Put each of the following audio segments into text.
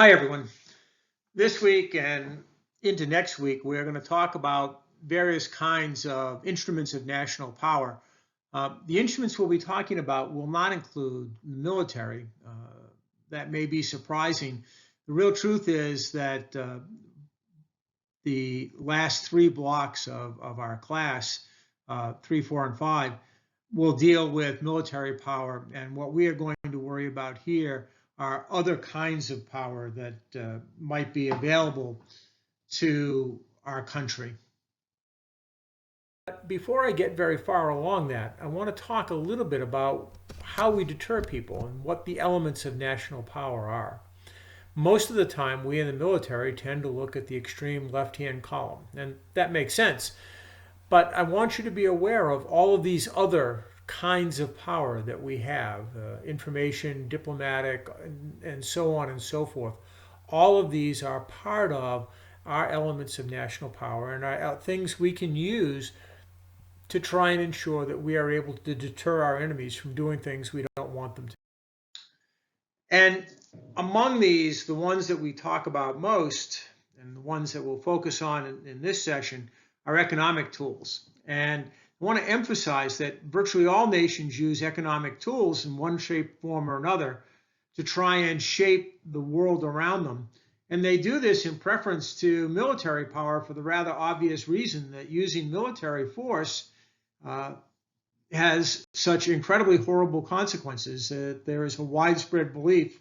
Hi, everyone. This week and into next week, we're going to talk about various kinds of instruments of national power. The instruments we'll be talking about will not include the military. That may be surprising. The real truth is that the last three blocks of our class, 3, 4, and 5, will deal with military power. And what we are going to worry about here are other kinds of power that might be available to our country. Before I get very far along that, I want to talk a little bit about how we deter people and what the elements of national power are. Most of the time, we in the military tend to look at the extreme left-hand column, and that makes sense. But I want you to be aware of all of these other kinds of power that we have, information, diplomatic, and so on and so forth. All of these are part of our elements of national power and are things we can use to try and ensure that we are able to deter our enemies from doing things we don't want them to. And among these, the ones that we talk about most, and the ones that we'll focus on in this session, are economic tools. And I want to emphasize that virtually all nations use economic tools in one shape, form, or another to try and shape the world around them. And they do this in preference to military power for the rather obvious reason that using military force has such incredibly horrible consequences. There is a widespread belief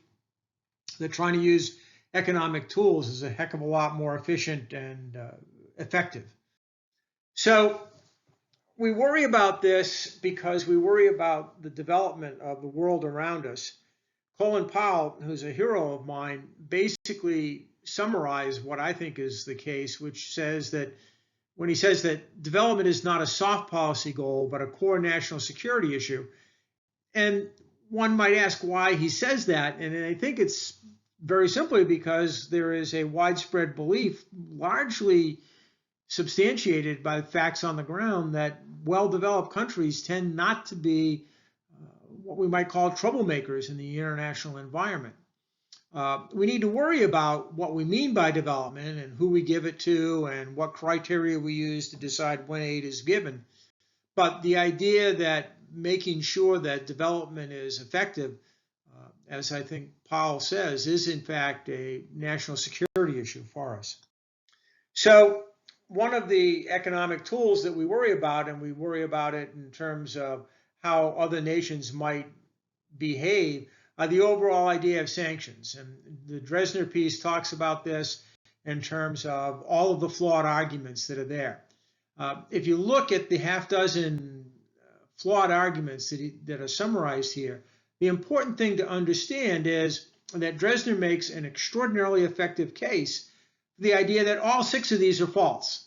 that trying to use economic tools is a heck of a lot more efficient and effective. So we worry about this because we worry about the development of the world around us. Colin Powell, who's a hero of mine, basically summarized what I think is the case, which says that when he says that development is not a soft policy goal, but a core national security issue. And one might ask why he says that. And I think it's very simply because there is a widespread belief, largely substantiated by facts on the ground, that well-developed countries tend not to be what we might call troublemakers in the international environment. We need to worry about what we mean by development and who we give it to and what criteria we use to decide when aid is given. But the idea that making sure that development is effective, as I think Powell says, is in fact a national security issue for us. So one of the economic tools that we worry about, and we worry about it in terms of how other nations might behave, the overall idea of sanctions. And the Dresner piece talks about this in terms of all of the flawed arguments that are there. If you look at the half dozen flawed arguments that are summarized here, the important thing to understand is that Dresner makes an extraordinarily effective case for the idea that all 6 of these are false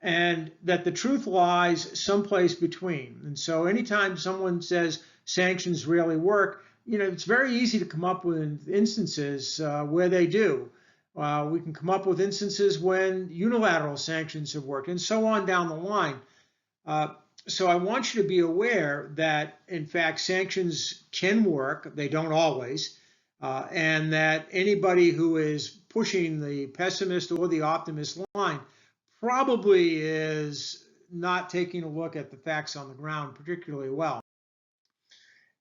and that the truth lies someplace between. And so anytime someone says sanctions really work, it's very easy to come up with instances where they do. We can come up with instances when unilateral sanctions have worked, and so on down the line. So I want you to be aware that, in fact, sanctions can work. They don't always. And that anybody who is pushing the pessimist or the optimist line probably is not taking a look at the facts on the ground particularly well.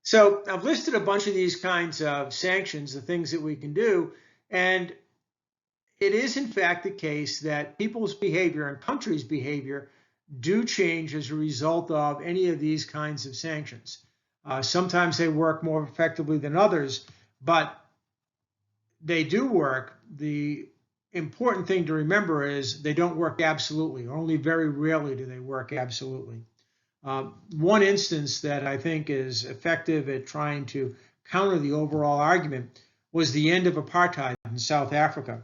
So I've listed a bunch of these kinds of sanctions, the things that we can do, and it is in fact the case that people's behavior and countries' behavior do change as a result of any of these kinds of sanctions. Sometimes they work more effectively than others, but they do work. The important thing to remember is they don't work absolutely. Only very rarely do they work absolutely. One instance that I think is effective at trying to counter the overall argument was the end of apartheid in South Africa.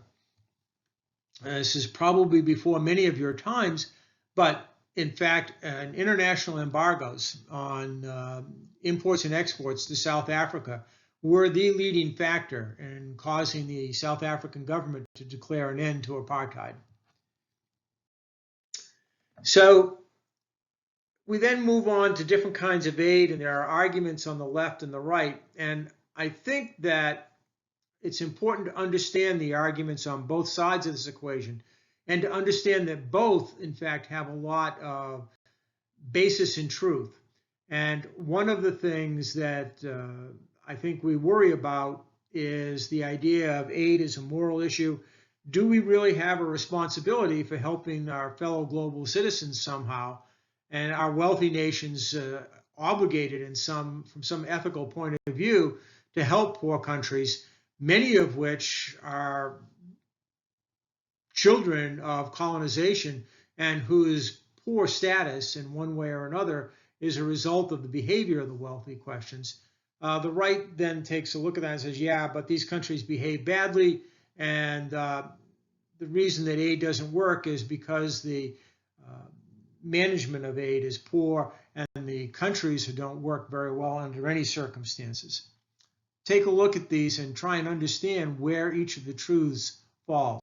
This is probably before many of your times, but in fact, international embargoes on imports and exports to South Africa were the leading factor in causing the South African government to declare an end to apartheid. So we then move on to different kinds of aid, and there are arguments on the left and the right. And I think that it's important to understand the arguments on both sides of this equation and to understand that both, in fact, have a lot of basis in truth. And one of the things that I think we worry about is the idea of aid as a moral issue. Do we really have a responsibility for helping our fellow global citizens somehow? And are wealthy nations obligated from some ethical point of view to help poor countries, many of which are children of colonization and whose poor status in one way or another is a result of the behavior of the wealthy questions? The right then takes a look at that and says, yeah, but these countries behave badly, and the reason that aid doesn't work is because the management of aid is poor and the countries don't work very well under any circumstances. Take a look at these and try and understand where each of the truths fall.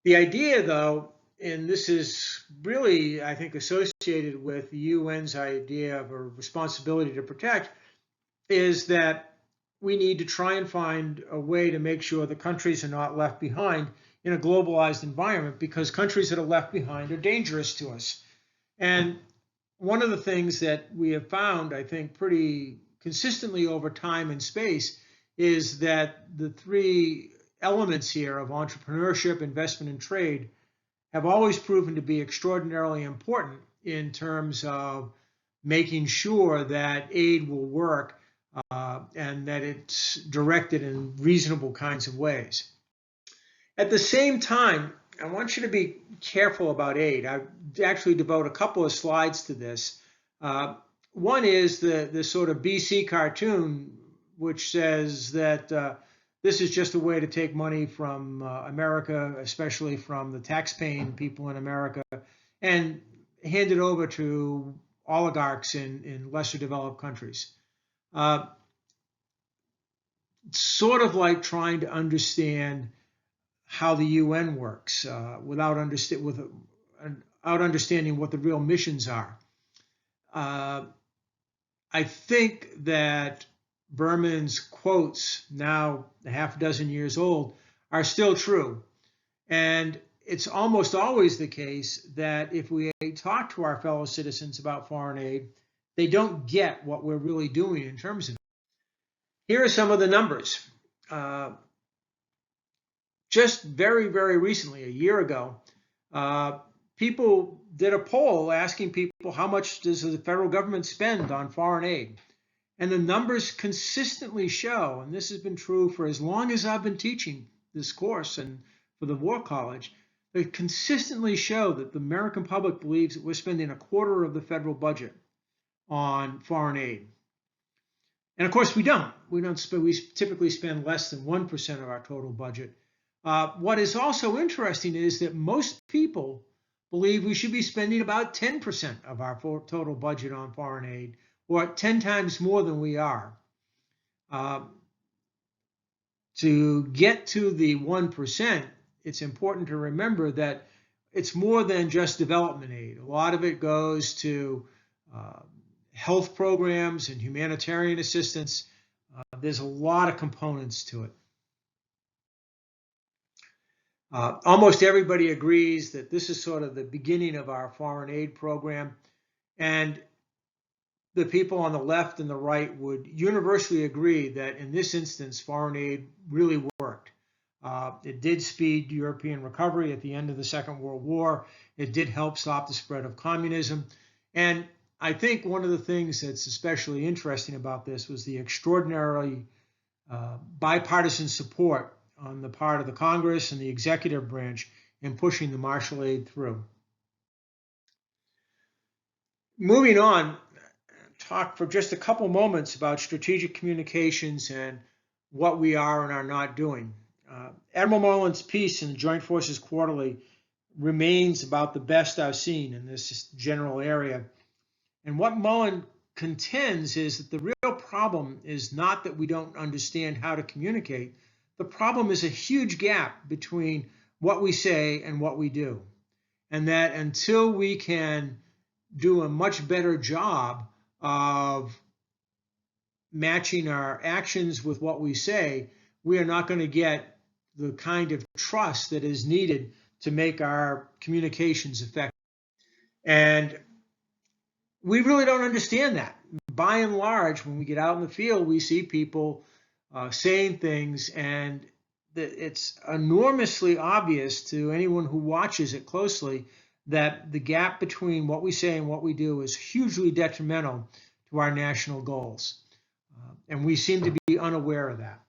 The idea, though, and this is really, I think, associated with the UN's idea of a responsibility to protect, is that we need to try and find a way to make sure the countries are not left behind in a globalized environment, because countries that are left behind are dangerous to us. And one of the things that we have found, I think, pretty consistently over time and space is that the three elements here of entrepreneurship, investment, and trade have always proven to be extraordinarily important in terms of making sure that aid will work and that it's directed in reasonable kinds of ways. At the same time, I want you to be careful about aid. I actually devote a couple of slides to this. One is the sort of BC cartoon, which says that this is just a way to take money from America, especially from the tax-paying people in America, and hand it over to oligarchs in lesser developed countries. Sort of like trying to understand how the UN works without understanding what the real missions are. I think that Berman's quotes, now a half dozen years old, are still true. And it's almost always the case that if we talk to our fellow citizens about foreign aid, they don't get what we're really doing in terms of it. Here are some of the numbers. Just very, very recently, a year ago, people did a poll asking people, how much does the federal government spend on foreign aid? And the numbers consistently show, and this has been true for as long as I've been teaching this course and for the War College, they consistently show that the American public believes that we're spending a quarter of the federal budget on foreign aid. And of course, we don't. We typically spend less than 1% of our total budget. What is also interesting is that most people believe we should be spending about 10% of our total budget on foreign aid, or 10 times more than we are. To get to the 1%, it's important to remember that it's more than just development aid. A lot of it goes to health programs and humanitarian assistance. There's a lot of components to it. Almost everybody agrees that this is sort of the beginning of our foreign aid program, and the people on the left and the right would universally agree that in this instance, foreign aid really worked. It did speed European recovery at the end of the Second World War. It did help stop the spread of communism. And I think one of the things that's especially interesting about this was the extraordinarily bipartisan support on the part of the Congress and the executive branch in pushing the Marshall Aid through. Moving on, talk for just a couple moments about strategic communications and what we are and are not doing. Admiral Mullen's piece in the Joint Forces Quarterly remains about the best I've seen in this general area. And what Mullen contends is that the real problem is not that we don't understand how to communicate. The problem is a huge gap between what we say and what we do. And that until we can do a much better job of matching our actions with what we say, we are not going to get the kind of trust that is needed to make our communications effective. And we really don't understand that. By and large, when we get out in the field, we see people saying things, and it's enormously obvious to anyone who watches it closely that the gap between what we say and what we do is hugely detrimental to our national goals. And we seem to be unaware of that.